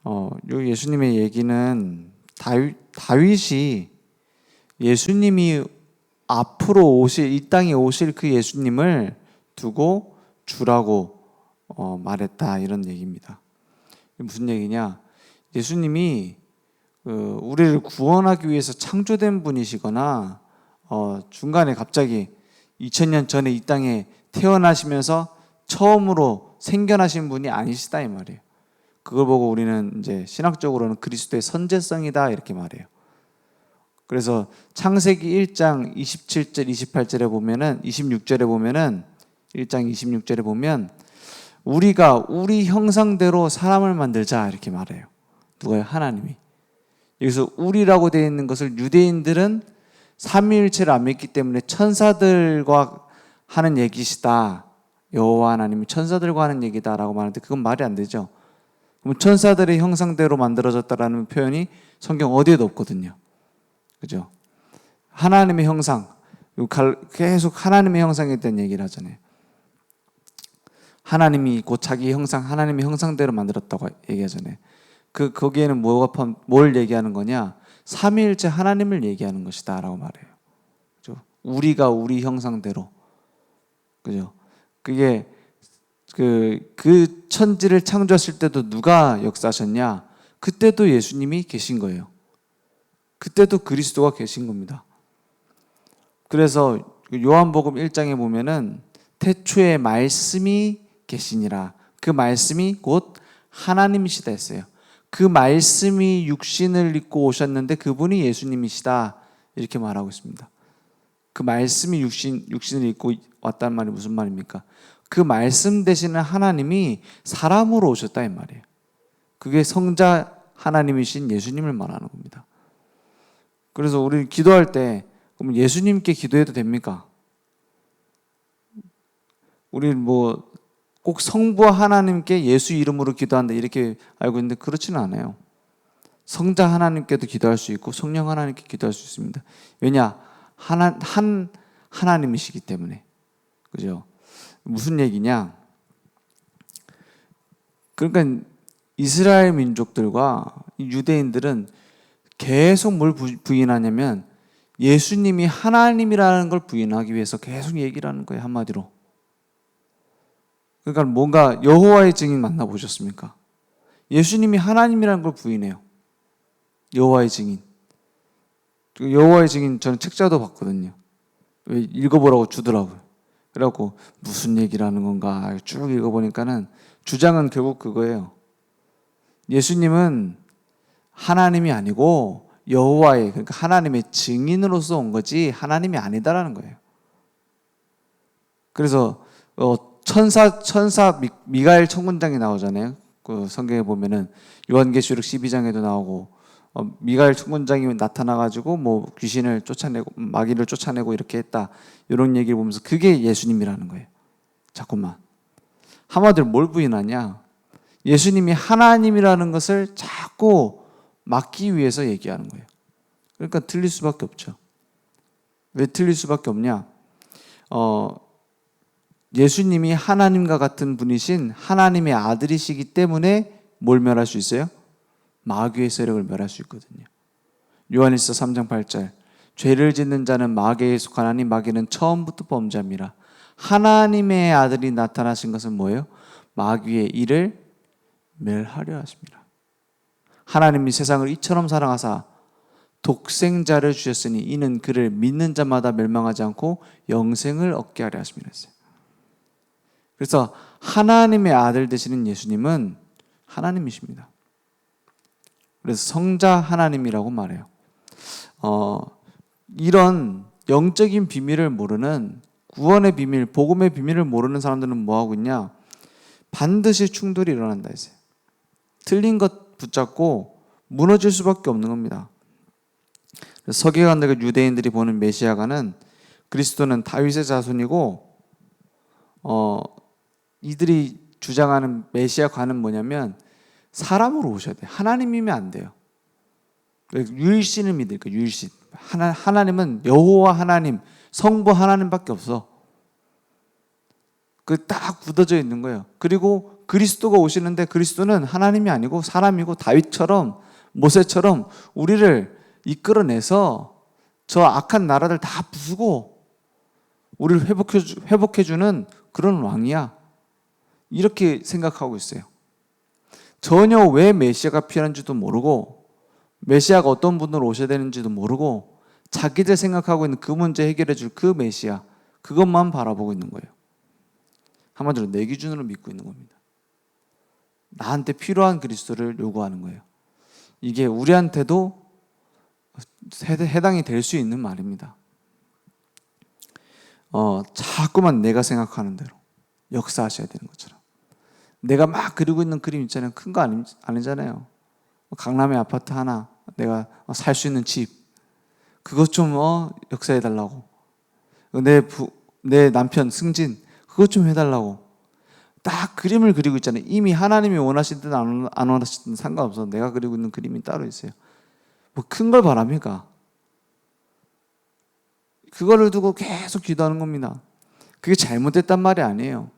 요 예수님의 얘기는 다윗이 예수님이 앞으로 오실, 이 땅에 오실 그 예수님을 두고 주라고 말했다, 이런 얘기입니다. 무슨 얘기냐? 예수님이 우리를 구원하기 위해서 창조된 분이시거나 중간에 갑자기 2000년 전에 이 땅에 태어나시면서 처음으로 생겨나신 분이 아니시다, 이 말이에요. 그걸 보고 우리는 이제 신학적으로는 그리스도의 선제성이다, 이렇게 말해요. 그래서 창세기 1장 27절 28절에 보면은, 26절에 보면은, 1장 26절에 보면 우리가 우리 형상대로 사람을 만들자, 이렇게 말해요. 누가요? 하나님이. 여기서 우리라고 되어 있는 것을 유대인들은 삼위일체를 안 믿기 때문에 천사들과 하는 얘기시다, 여호와 하나님이 천사들과 하는 얘기다라고 말하는데 그건 말이 안 되죠. 그럼 천사들의 형상대로 만들어졌다라는 표현이 성경 어디에도 없거든요. 그죠? 하나님의 형상, 계속 하나님의 형상에 대한 얘기를 하잖아요. 하나님이 곧 자기 형상, 하나님의 형상대로 만들었다고 얘기하잖아요. 거기에는 뭘 얘기하는 거냐? 삼위일체 하나님을 얘기하는 것이다 라고 말해요. 그죠? 우리가 우리 형상대로. 그죠? 그게 그 천지를 창조했을 때도 누가 역사하셨냐? 그때도 예수님이 계신 거예요. 그때도 그리스도가 계신 겁니다. 그래서 요한복음 1장에 보면은 태초에 말씀이 계시니라. 그 말씀이 곧 하나님이시다 했어요. 그 말씀이 육신을 입고 오셨는데 그분이 예수님이시다, 이렇게 말하고 있습니다. 그 말씀이 육신을 입고 왔다는 말이 무슨 말입니까? 그 말씀 되시는 하나님이 사람으로 오셨다, 이 말이에요. 그게 성자 하나님이신 예수님을 말하는 겁니다. 그래서 우리 기도할 때 그럼 예수님께 기도해도 됩니까? 우리 꼭 성부와 하나님께 예수 이름으로 기도한다, 이렇게 알고 있는데 그렇지는 않아요. 성자 하나님께도 기도할 수 있고 성령 하나님께 기도할 수 있습니다. 왜냐? 하나님이시기 때문에. 그죠? 무슨 얘기냐? 그러니까 이스라엘 민족들과 유대인들은 계속 뭘 부인하냐면 예수님이 하나님이라는 걸 부인하기 위해서 계속 얘기를 하는 거예요, 한마디로. 그러니까 뭔가 여호와의 증인 만나보셨습니까? 예수님이 하나님이라는 걸 부인해요. 여호와의 증인. 여호와의 증인 저는 책자도 봤거든요. 읽어보라고 주더라고요. 그래갖고 무슨 얘기를 하는 건가 쭉 읽어보니까는 주장은 결국 그거예요. 예수님은 하나님이 아니고 여호와의, 그러니까 하나님의 증인으로서 온 거지 하나님이 아니다라는 거예요. 그래서 천사 미가엘 천군장이 나오잖아요. 그 성경에 보면은 요한계시록 12장에도 나오고 미가엘 천군장이 나타나가지고 귀신을 쫓아내고 마귀를 쫓아내고 이렇게 했다, 이런 얘기를 보면서 그게 예수님이라는 거예요. 자꾸만 한마디로 뭘 부인하냐? 예수님이 하나님이라는 것을 자꾸 막기 위해서 얘기하는 거예요. 그러니까 틀릴 수밖에 없죠. 왜 틀릴 수밖에 없냐? 예수님이 하나님과 같은 분이신 하나님의 아들이시기 때문에 뭘 멸할 수 있어요? 마귀의 세력을 멸할 수 있거든요. 요한일서 3장 8절 죄를 짓는 자는 마귀에 속하나니 마귀는 처음부터 범죄함이라. 하나님의 아들이 나타나신 것은 뭐예요? 마귀의 일을 멸하려 하십니다. 하나님이 세상을 이처럼 사랑하사 독생자를 주셨으니 이는 그를 믿는 자마다 멸망하지 않고 영생을 얻게 하려 하심이라 했어요. 그래서 하나님의 아들 되시는 예수님은 하나님이십니다. 그래서 성자 하나님이라고 말해요. 이런 영적인 비밀을 모르는, 구원의 비밀, 복음의 비밀을 모르는 사람들은 뭐 하고 있냐? 반드시 충돌이 일어난다 했어요. 틀린 것 붙잡고 무너질 수밖에 없는 겁니다. 서기관들과 유대인들이 보는 메시아가는, 그리스도는 다윗의 자손이고 이들이 주장하는 메시아가는 뭐냐면 사람으로 오셔야 돼요. 하나님이면 안 돼요. 유일신을 믿으니까, 유일신. 하나님은 여호와 하나님, 성부 하나님밖에 없어. 그 딱 굳어져 있는 거예요. 그리고 그리스도가 오시는데 그리스도는 하나님이 아니고 사람이고 다윗처럼 모세처럼 우리를 이끌어내서 저 악한 나라들 다 부수고 우리를 회복해주는 그런 왕이야. 이렇게 생각하고 있어요. 전혀 왜 메시아가 필요한지도 모르고 메시아가 어떤 분으로 오셔야 되는지도 모르고 자기들 생각하고 있는 그 문제 해결해 줄 그 메시아, 그것만 바라보고 있는 거예요. 한마디로 내 기준으로 믿고 있는 겁니다. 나한테 필요한 그리스도를 요구하는 거예요. 이게 우리한테도 해당이 될 수 있는 말입니다. 자꾸만 내가 생각하는 대로 역사하셔야 되는 것처럼. 내가 막 그리고 있는 그림 있잖아요. 큰 거 아니잖아요. 강남에 아파트 하나, 내가 살 수 있는 집, 그것 좀 역사해 달라고. 내 남편 승진, 그것 좀 해달라고. 딱 그림을 그리고 있잖아요. 이미 하나님이 원하시든 안 원하시든 상관없어. 내가 그리고 있는 그림이 따로 있어요. 뭐 큰 걸 바랍니까? 그거를 두고 계속 기도하는 겁니다. 그게 잘못됐단 말이 아니에요.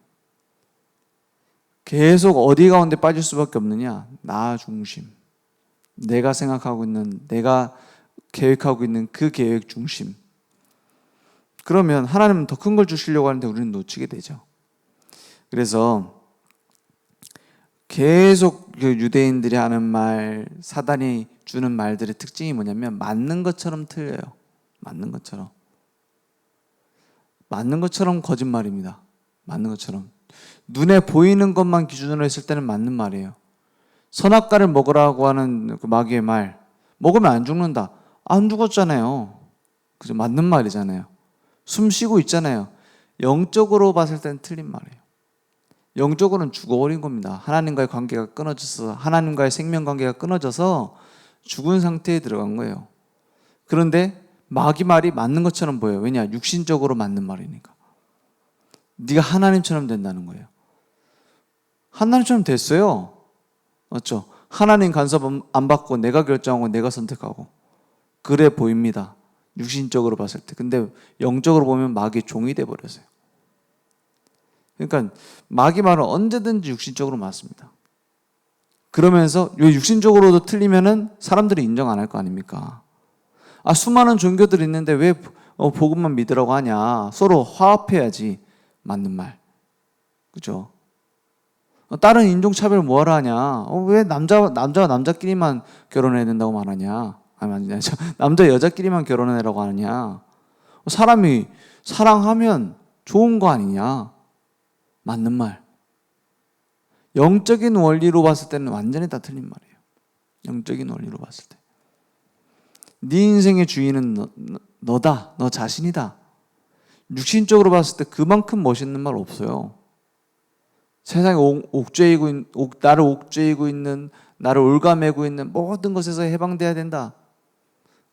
계속 어디 가운데 빠질 수밖에 없느냐? 나 중심. 내가 생각하고 있는, 내가 계획하고 있는 그 계획 중심. 그러면 하나님은 더 큰 걸 주시려고 하는데 우리는 놓치게 되죠. 그래서 계속 유대인들이 하는 말, 사단이 주는 말들의 특징이 뭐냐면 맞는 것처럼 틀려요. 맞는 것처럼. 맞는 것처럼 거짓말입니다. 맞는 것처럼. 눈에 보이는 것만 기준으로 했을 때는 맞는 말이에요. 선악과를 먹으라고 하는 그 마귀의 말, 먹으면 안 죽는다. 안 죽었잖아요. 그죠? 맞는 말이잖아요. 숨 쉬고 있잖아요. 영적으로 봤을 때는 틀린 말이에요. 영적으로는 죽어버린 겁니다. 하나님과의 관계가 끊어져서, 하나님과의 생명관계가 끊어져서 죽은 상태에 들어간 거예요. 그런데 마귀 말이 맞는 것처럼 보여요. 왜냐? 육신적으로 맞는 말이니까. 네가 하나님처럼 된다는 거예요. 하나님처럼 됐어요. 맞죠? 하나님 간섭 안 받고 내가 결정하고 내가 선택하고 그래 보입니다. 육신적으로 봤을 때. 근데 영적으로 보면 마귀의 종이 돼버렸어요. 그러니까 마귀 말은 언제든지 육신적으로 맞습니다. 그러면서 육신적으로도 틀리면은 사람들이 인정 안 할 거 아닙니까? 수많은 종교들이 있는데 왜 복음만 믿으라고 하냐? 서로 화합해야지. 맞는 말. 그죠? 다른 인종차별 뭐하러 하냐? 왜 남자와 남자끼리만 결혼해야 된다고 말하냐? 아니, 남자 여자끼리만 결혼해라고 하느냐? 사람이 사랑하면 좋은 거 아니냐? 맞는 말. 영적인 원리로 봤을 때는 완전히 다 틀린 말이에요. 영적인 원리로 봤을 때. 네 인생의 주인은 너다. 너 자신이다. 육신적으로 봤을 때 그만큼 멋있는 말 없어요. 세상에 나를 옥죄이고 있는, 나를 올가매고 있는 모든 것에서 해방돼야 된다.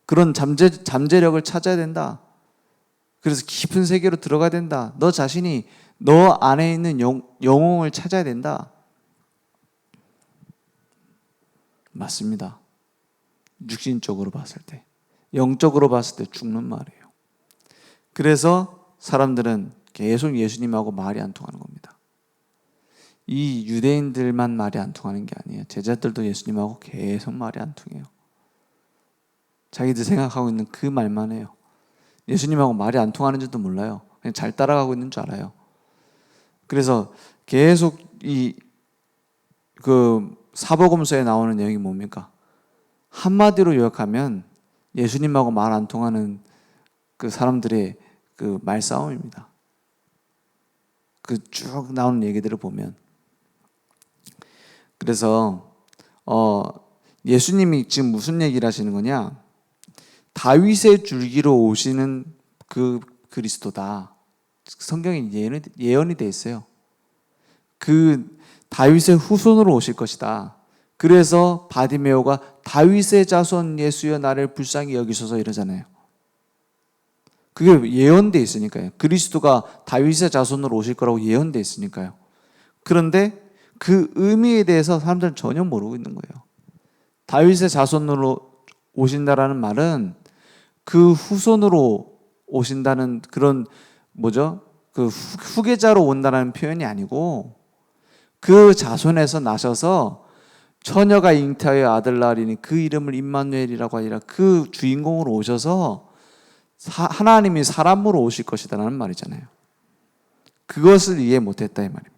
그런 잠재력을 찾아야 된다. 그래서 깊은 세계로 들어가야 된다. 너 자신이 너 안에 있는 영혼을 찾아야 된다. 맞습니다. 육신적으로 봤을 때. 영적으로 봤을 때 죽는 말이에요. 그래서 사람들은 계속 예수님하고 말이 안 통하는 겁니다. 이 유대인들만 말이 안 통하는 게 아니에요. 제자들도 예수님하고 계속 말이 안 통해요. 자기들 생각하고 있는 그 말만 해요. 예수님하고 말이 안 통하는지도 몰라요. 그냥 잘 따라가고 있는 줄 알아요. 그래서 계속 그 사복음서에 나오는 내용이 뭡니까? 한마디로 요약하면 예수님하고 말 안 통하는 그 사람들의 그 말싸움입니다. 그 쭉 나오는 얘기들을 보면. 그래서 예수님이 지금 무슨 얘기를 하시는 거냐? 다윗의 줄기로 오시는 그 그리스도다. 성경에 예언이 돼 있어요. 그 다윗의 후손으로 오실 것이다. 그래서 바디메오가 다윗의 자손 예수여 나를 불쌍히 여기소서 이러잖아요. 그게 예언돼 있으니까요. 그리스도가 다윗의 자손으로 오실 거라고 예언돼 있으니까요. 그런데 그 의미에 대해서 사람들은 전혀 모르고 있는 거예요. 다윗의 자손으로 오신다라는 말은 그 후손으로 오신다는 그런 그 후계자로 온다는 표현이 아니고 그 자손에서 나셔서 처녀가 잉태하여 아들 낳으리니 그 이름을 임마누엘이라고 하리라. 그 주인공으로 오셔서 하나님이 사람으로 오실 것이다라는 말이잖아요. 그것을 이해 못했다 이 말입니다.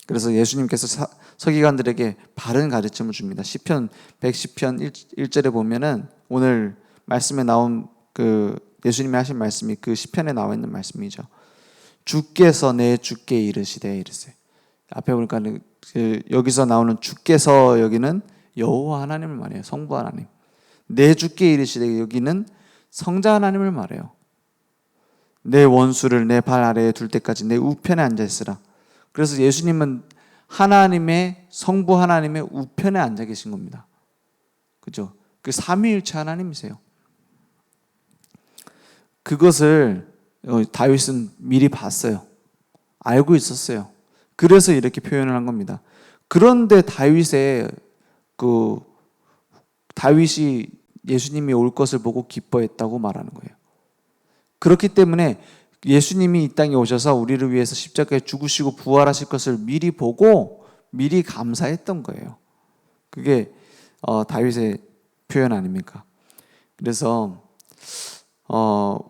그래서 예수님께서 서기관들에게 바른 가르침을 줍니다. 시편 110편 1절에 보면은 오늘 말씀에 나온 그 예수님이 하신 말씀이 그 시편에 나와 있는 말씀이죠. 주께서 내 주께 이르시되 이르세. 앞에 보니까 여기서 나오는 주께서 여기는 여호와 하나님을 말해요. 성부 하나님. 내 주께 이르시되 여기는 성자 하나님을 말해요. 내 원수를 내 발 아래에 둘 때까지 내 우편에 앉아 있으라. 그래서 예수님은 하나님의 성부 하나님의 우편에 앉아 계신 겁니다. 그죠? 그 삼위일체 하나님이세요. 그것을 다윗은 미리 봤어요. 알고 있었어요. 그래서 이렇게 표현을 한 겁니다. 그런데 다윗이 예수님이 올 것을 보고 기뻐했다고 말하는 거예요. 그렇기 때문에 예수님이 이 땅에 오셔서 우리를 위해서 십자가에 죽으시고 부활하실 것을 미리 보고 미리 감사했던 거예요. 그게 다윗의 표현 아닙니까? 그래서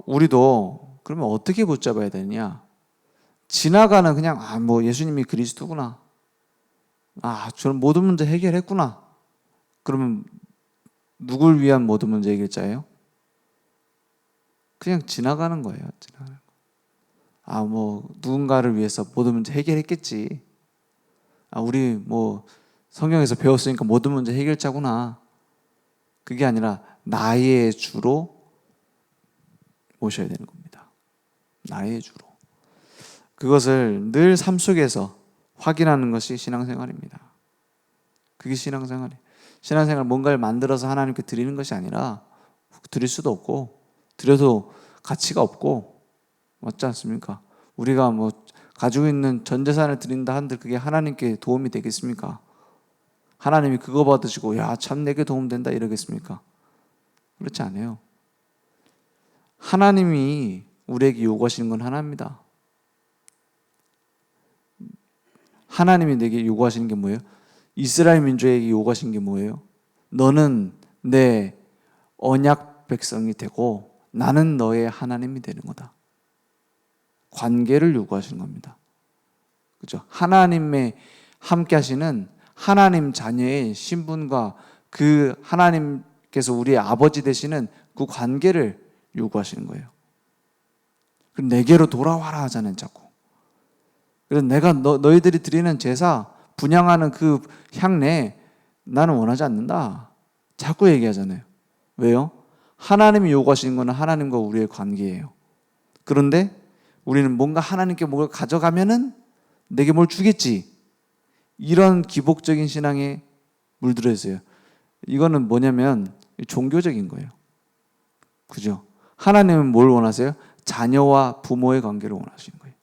우리도 그러면 어떻게 붙잡아야 되느냐? 지나가는 그냥 뭐 예수님이 그리스도구나. 저는 모든 문제 해결했구나. 그러면 누굴 위한 모든 문제 해결자예요? 그냥 지나가는 거예요. 지나가는 거. 뭐 누군가를 위해서 모든 문제 해결했겠지. 우리 뭐 성경에서 배웠으니까 모든 문제 해결자구나. 그게 아니라 나의 주로 모셔야 되는 겁니다. 나의 주로. 그것을 늘 삶 속에서 확인하는 것이 신앙생활입니다. 그게 신앙생활이에요. 신앙생활 뭔가를 만들어서 하나님께 드리는 것이 아니라 드릴 수도 없고 드려도 가치가 없고 맞지 않습니까? 우리가 뭐 가지고 있는 전 재산을 드린다 한들 그게 하나님께 도움이 되겠습니까? 하나님이 그거 받으시고 야 참 내게 도움된다 이러겠습니까? 그렇지 않아요. 하나님이 우리에게 요구하시는 건 하나입니다. 하나님이 내게 요구하시는 게 뭐예요? 이스라엘 민족에게 요구하시는 게 뭐예요? 너는 내 언약 백성이 되고 나는 너의 하나님이 되는 거다. 관계를 요구하시는 겁니다. 그죠? 하나님의 함께 하시는 하나님 자녀의 신분과 그 하나님께서 우리의 아버지 되시는 그 관계를 요구하시는 거예요. 그럼 내게로 돌아와라 하잖아요, 자꾸. 그래서 내가 너희들이 드리는 제사, 분향하는 그 향내 나는 원하지 않는다. 자꾸 얘기하잖아요. 왜요? 하나님이 요구하시는 것은 하나님과 우리의 관계예요. 그런데 우리는 뭔가 하나님께 뭘 가져가면은 내게 뭘 주겠지. 이런 기복적인 신앙에 물들어 있어요. 이거는 뭐냐면 종교적인 거예요. 그죠? 하나님은 뭘 원하세요? 자녀와 부모의 관계를 원하시는 거예요.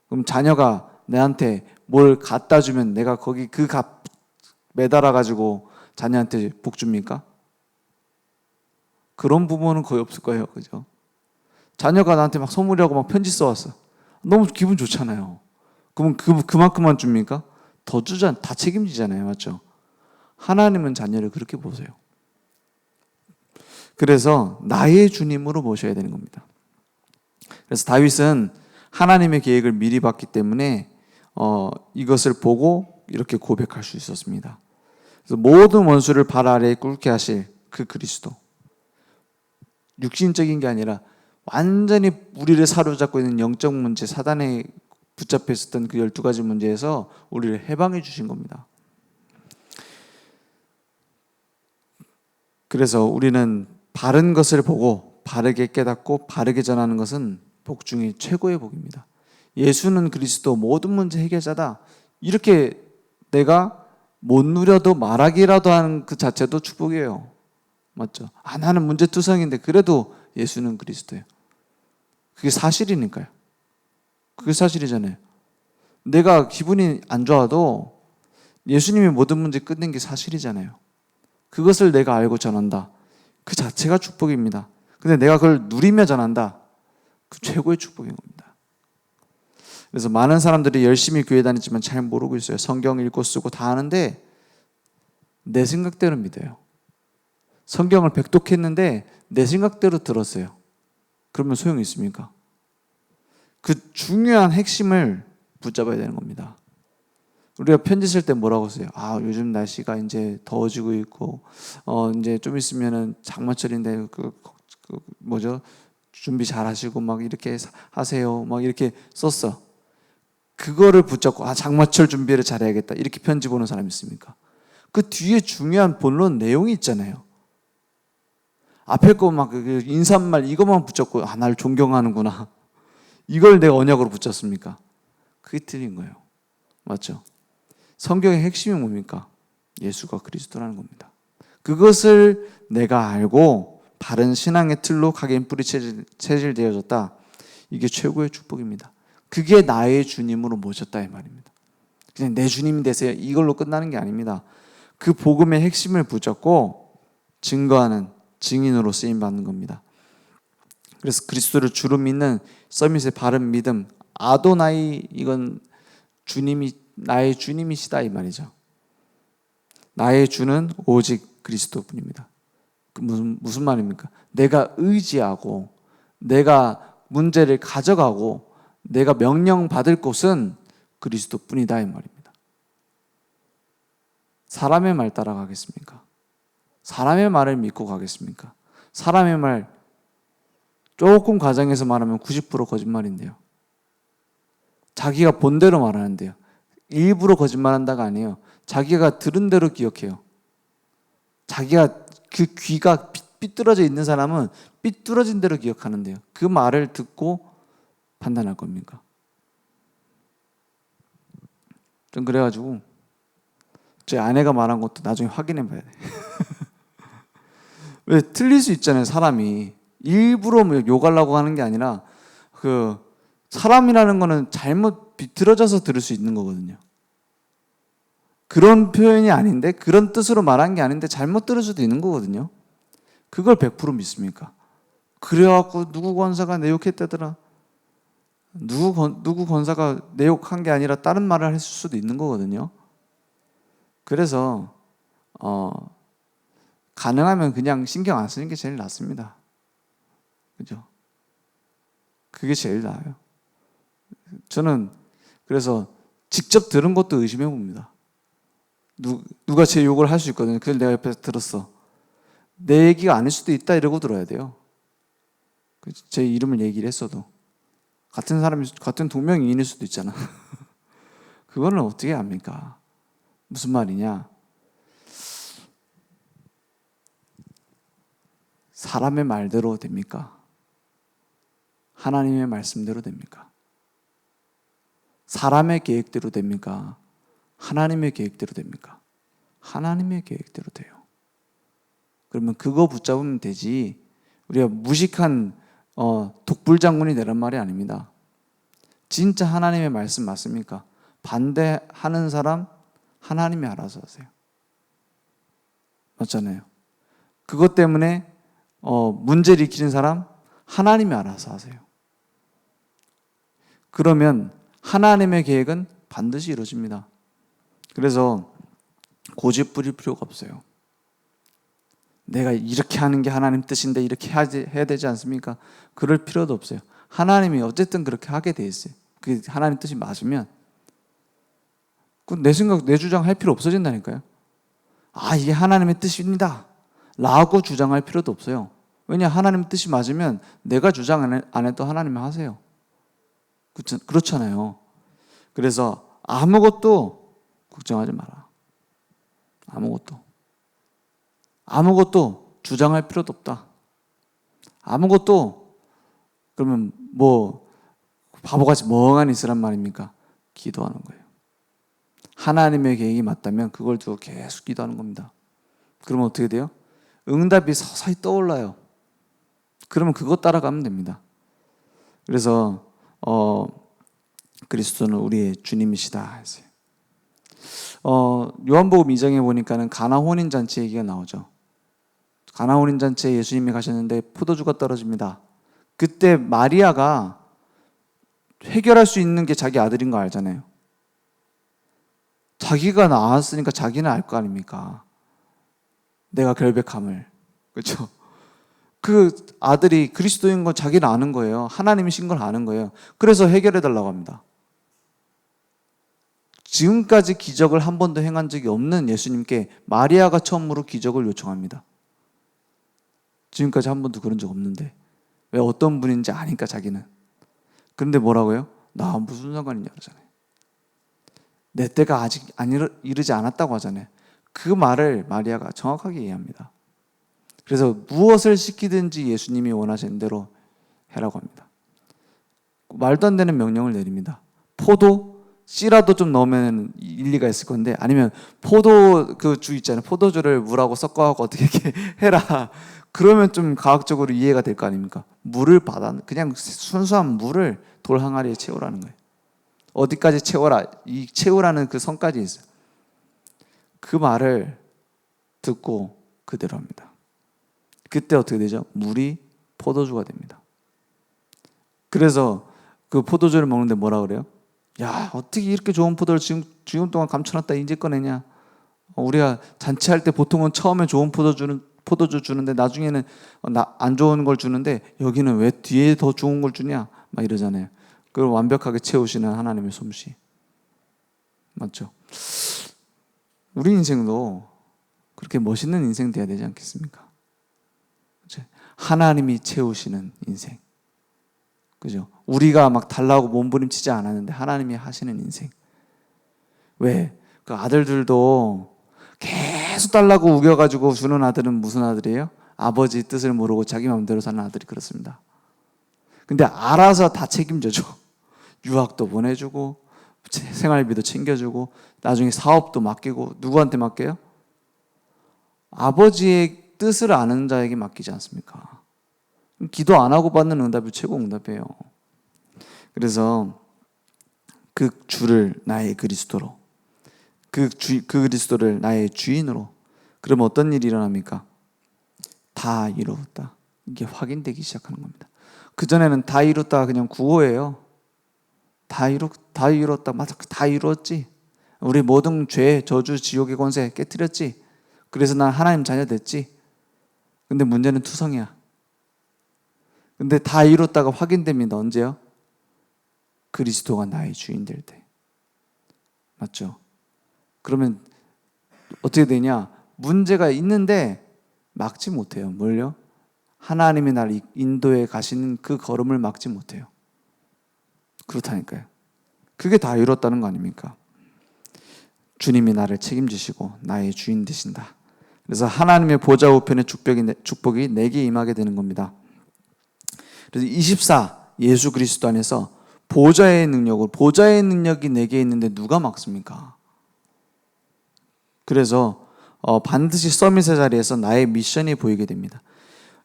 그럼 자녀가 내한테 뭘 갖다 주면 내가 거기 그 값 매달아 가지고 자녀한테 복 줍니까? 그런 부모는 거의 없을 거예요. 그죠? 자녀가 나한테 막 선물이라고 막 편지 써왔어. 너무 기분 좋잖아요. 그러면 그만큼만 줍니까? 더 주잖아. 다 책임지잖아요. 맞죠? 하나님은 자녀를 그렇게 보세요. 그래서 나의 주님으로 모셔야 되는 겁니다. 그래서 다윗은 하나님의 계획을 미리 봤기 때문에 이것을 보고 이렇게 고백할 수 있었습니다. 그래서 모든 원수를 발 아래에 꿇게 하실 그 그리스도. 육신적인 게 아니라 완전히 우리를 사로잡고 있는 영적 문제, 사단에 붙잡혀 있었던 그 12가지 문제에서 우리를 해방해 주신 겁니다. 그래서 우리는 바른 것을 보고 바르게 깨닫고 바르게 전하는 것은 복 중에 최고의 복입니다. 예수는 그리스도 모든 문제 해결자다. 이렇게 내가 못 누려도 말하기라도 하는 그 자체도 축복이에요. 맞죠? 나는 문제투성인데 그래도 예수는 그리스도예요. 그게 사실이니까요. 그게 사실이잖아요. 내가 기분이 안 좋아도 예수님이 모든 문제 끝낸 게 사실이잖아요. 그것을 내가 알고 전한다. 그 자체가 축복입니다. 근데 내가 그걸 누리며 전한다. 그 최고의 축복인 겁니다. 그래서 많은 사람들이 열심히 교회 다니지만 잘 모르고 있어요. 성경 읽고 쓰고 다 하는데 내 생각대로 믿어요. 성경을 백독했는데 내 생각대로 들었어요. 그러면 소용이 있습니까? 그 중요한 핵심을 붙잡아야 되는 겁니다. 우리가 편지 쓸 때 뭐라고 써요? 아, 요즘 날씨가 이제 더워지고 있고, 이제 좀 있으면은 장마철인데 뭐죠? 준비 잘 하시고 막 이렇게 하세요. 막 이렇게 썼어. 그거를 붙잡고 장마철 준비를 잘해야겠다. 이렇게 편지 보는 사람이 있습니까? 그 뒤에 중요한 본론 내용이 있잖아요. 앞에 거 막 인사말 이것만 붙잡고 날 존경하는구나. 이걸 내가 언약으로 붙였습니까? 그게 틀린 거예요. 맞죠? 성경의 핵심이 뭡니까? 예수가 그리스도라는 겁니다. 그것을 내가 알고 바른 신앙의 틀로 각인 뿌리 체질되어졌다. 이게 최고의 축복입니다. 그게 나의 주님으로 모셨다 이 말입니다. 그냥 내 주님이 되세요 이걸로 끝나는 게 아닙니다. 그 복음의 핵심을 붙잡고 증거하는 증인으로 쓰임받는 겁니다. 그래서 그리스도를 주로 믿는 서밋의 바른 믿음, 아도나이, 이건 주님이 나의 주님이시다 이 말이죠. 나의 주는 오직 그리스도뿐입니다. 무슨 말입니까? 내가 의지하고 내가 문제를 가져가고 내가 명령받을 곳은 그리스도뿐이다 이 말입니다. 사람의 말 따라가겠습니까? 사람의 말을 믿고 가겠습니까? 사람의 말 조금 과장해서 말하면 90% 거짓말인데요. 자기가 본대로 말하는데요. 일부러 거짓말한다가 아니에요. 자기가 들은 대로 기억해요. 자기가 그 귀가 삐뚤어져 있는 사람은 삐뚤어진 대로 기억하는데요. 그 말을 듣고 판단할 겁니까? 좀 그래가지고 제 아내가 말한 것도 나중에 확인해 봐야 돼. 왜 틀릴 수 있잖아요. 사람이 일부러 욕하려고 하는 게 아니라 그 사람이라는 거는 잘못 비틀어져서 들을 수 있는 거거든요. 그런 표현이 아닌데 그런 뜻으로 말한 게 아닌데 잘못 들을 수도 있는 거거든요. 그걸 100% 믿습니까? 그래갖고 누구 권사가 내 욕했다더라. 누구 권사가 내 욕한 게 아니라 다른 말을 했을 수도 있는 거거든요. 그래서 가능하면 그냥 신경 안 쓰는 게 제일 낫습니다. 그죠? 그게 제일 나아요. 저는 그래서 직접 들은 것도 의심해 봅니다. 누가 제 욕을 할 수 있거든요. 그걸 내가 옆에서 들었어. 내 얘기가 아닐 수도 있다 이러고 들어야 돼요. 제 이름을 얘기를 했어도 같은 사람이 같은 동명이인일 수도 있잖아. 그거는 어떻게 합니까? 무슨 말이냐? 사람의 말대로 됩니까? 하나님의 말씀대로 됩니까? 사람의 계획대로 됩니까? 하나님의 계획대로 됩니까? 하나님의 계획대로 돼요. 그러면 그거 붙잡으면 되지 우리가 무식한 독불장군이 되란 말이 아닙니다. 진짜 하나님의 말씀 맞습니까? 반대하는 사람 하나님이 알아서 하세요. 맞잖아요. 그것 때문에 문제를 일으키는 사람 하나님이 알아서 하세요. 그러면 하나님의 계획은 반드시 이루어집니다. 그래서 고집 부릴 필요가 없어요. 내가 이렇게 하는 게 하나님 뜻인데 이렇게 해야 되지 않습니까? 그럴 필요도 없어요. 하나님이 어쨌든 그렇게 하게 돼 있어요. 그게 하나님 뜻이 맞으면 내 생각, 내 주장 할 필요 없어진다니까요. 이게 하나님의 뜻입니다 라고 주장할 필요도 없어요. 왜냐 하나님 뜻이 맞으면 내가 주장 안 해도 하나님이 하세요. 그렇잖아요. 그래서 아무것도 걱정하지 마라. 아무것도 주장할 필요도 없다. 아무것도 그러면 바보같이 멍하니 있으란 말입니까? 기도하는 거예요. 하나님의 계획이 맞다면 그걸 두고 계속 기도하는 겁니다. 그러면 어떻게 돼요? 응답이 서서히 떠올라요. 그러면 그거 따라가면 됩니다. 그래서 그리스도는 우리의 주님이시다 했어요. 요한복음 2장에 보니까는 가나 혼인잔치 얘기가 나오죠. 가나 혼인잔치에 예수님이 가셨는데 포도주가 떨어집니다. 그때 마리아가 해결할 수 있는 게 자기 아들인 거 알잖아요. 자기가 낳았으니까 자기는 알 거 아닙니까? 내가 결백함을. 그렇죠? 그 아들이 그리스도인 건 자기는 아는 거예요. 하나님이신 걸 아는 거예요. 그래서 해결해 달라고 합니다. 지금까지 기적을 한 번도 행한 적이 없는 예수님께 마리아가 처음으로 기적을 요청합니다. 지금까지 한 번도 그런 적 없는데 왜 어떤 분인지 아니까 자기는. 그런데 뭐라고요? 나 무슨 상관이냐 그러잖아요. 내 때가 아직 이르지 않았다고 하잖아요. 그 말을 마리아가 정확하게 이해합니다. 그래서 무엇을 시키든지 예수님이 원하시는 대로 해라고 합니다. 말도 안 되는 명령을 내립니다. 포도 씨라도 좀 넣으면 일리가 있을 건데, 아니면 포도 그 주 있잖아요. 포도주를 물하고 섞어갖고 어떻게 이렇게 해라. 그러면 좀 과학적으로 이해가 될 거 아닙니까? 물을 그냥 순수한 물을 돌 항아리에 채우라는 거예요. 어디까지 채워라. 이 채우라는 그 성까지 있어요. 그 말을 듣고 그대로 합니다. 그때 어떻게 되죠? 물이 포도주가 됩니다. 그래서 그 포도주를 먹는데 뭐라 그래요? 야, 어떻게 이렇게 좋은 포도를 지금 동안 감춰놨다 이제 꺼내냐? 우리가 잔치할 때 보통은 처음에 좋은 포도주 주는데 나중에는 안 좋은 걸 주는데 여기는 왜 뒤에 더 좋은 걸 주냐? 막 이러잖아요. 그걸 완벽하게 채우시는 하나님의 솜씨. 맞죠? 우리 인생도 그렇게 멋있는 인생 돼야 되지 않겠습니까? 그렇죠? 하나님이 채우시는 인생. 그죠? 우리가 막 달라고 몸부림치지 않았는데 하나님이 하시는 인생. 왜? 그 아들들도 계속 달라고 우겨가지고 주는 아들은 무슨 아들이에요? 아버지 뜻을 모르고 자기 마음대로 사는 아들이 그렇습니다. 근데 알아서 다 책임져줘. 유학도 보내주고 생활비도 챙겨주고 나중에 사업도 맡기고. 누구한테 맡겨요? 아버지의 뜻을 아는 자에게 맡기지 않습니까? 기도 안 하고 받는 응답이 최고 응답이에요. 그래서 그 주를 나의 그리스도로, 그 그리스도를 나의 주인으로. 그러면 어떤 일이 일어납니까? 다 이루었다. 이게 확인되기 시작하는 겁니다. 그전에는 다 이뤘다가 그냥 구호예요. 다 이뤘다. 맞아, 다 이루었지. 우리 모든 죄, 저주, 지옥의 권세 깨트렸지. 그래서 난 하나님 자녀 됐지. 근데 문제는 투성이야. 근데 다 이뤘다가 확인됩니다. 언제요? 그리스도가 나의 주인 될 때. 맞죠? 그러면 어떻게 되냐? 문제가 있는데 막지 못해요. 뭘요? 하나님이 나를 인도해 가시는 그 걸음을 막지 못해요. 그렇다니까요. 그게 다 이뤘다는 거 아닙니까? 주님이 나를 책임지시고 나의 주인 되신다. 그래서 하나님의 보좌 우편의 축복이 내게 임하게 되는 겁니다. 그래서 24 예수 그리스도 안에서 보좌의 능력이 내게 있는데 누가 막습니까? 그래서 반드시 서밋의 자리에서 나의 미션이 보이게 됩니다.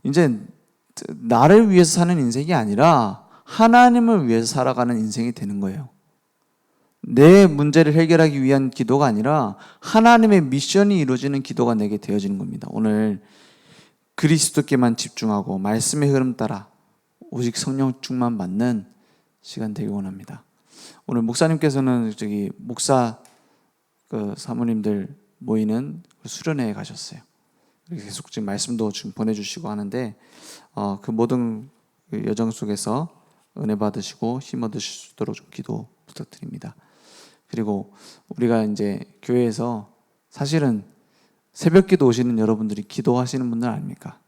이제 나를 위해서 사는 인생이 아니라 하나님을 위해서 살아가는 인생이 되는 거예요. 내 문제를 해결하기 위한 기도가 아니라 하나님의 미션이 이루어지는 기도가 내게 되어지는 겁니다. 오늘 그리스도께만 집중하고 말씀의 흐름 따라 오직 성령 충만 받는 시간 되길 원합니다. 오늘 목사님께서는 목사 사모님들 모이는 수련회에 가셨어요. 계속 지금 말씀도 지금 보내주시고 하는데 그 모든 여정 속에서 은혜 받으시고 힘 얻으실 수 있도록 좀 기도 부탁드립니다. 그리고 우리가 이제 교회에서 사실은 새벽기도 오시는 여러분들이 기도하시는 분들 아닙니까?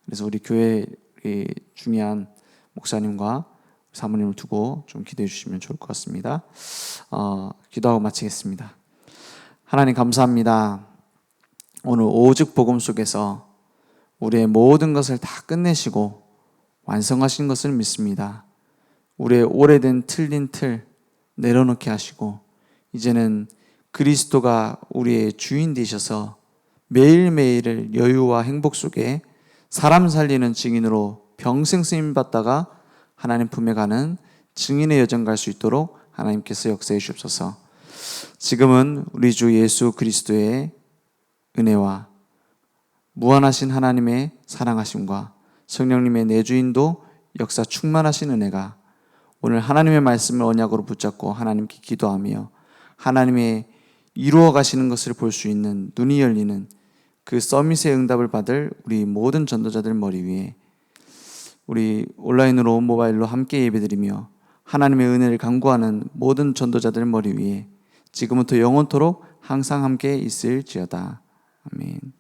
그래서 우리 교회의 중요한 목사님과 사모님을 두고 좀 기도해 주시면 좋을 것 같습니다. 기도하고 마치겠습니다. 하나님 감사합니다. 오늘 오직 복음 속에서 우리의 모든 것을 다 끝내시고 완성하신 것을 믿습니다. 우리의 오래된 틀린 틀 내려놓게 하시고 이제는 그리스도가 우리의 주인 되셔서 매일매일을 여유와 행복 속에 사람 살리는 증인으로 평생 쓰임 받다가 하나님 품에 가는 증인의 여정 갈 수 있도록 하나님께서 역사해 주옵소서. 지금은 우리 주 예수 그리스도의 은혜와 무한하신 하나님의 사랑하심과 성령님의 내주인도 역사 충만하신 은혜가 오늘 하나님의 말씀을 언약으로 붙잡고 하나님께 기도하며 하나님의 이루어 가시는 것을 볼 수 있는 눈이 열리는 그 서밋의 응답을 받을 우리 모든 전도자들 머리 위에 우리 온라인으로 모바일로 함께 예배드리며 하나님의 은혜를 간구하는 모든 전도자들 머리 위에 지금부터 영원토록 항상 함께 있을지어다. 아멘.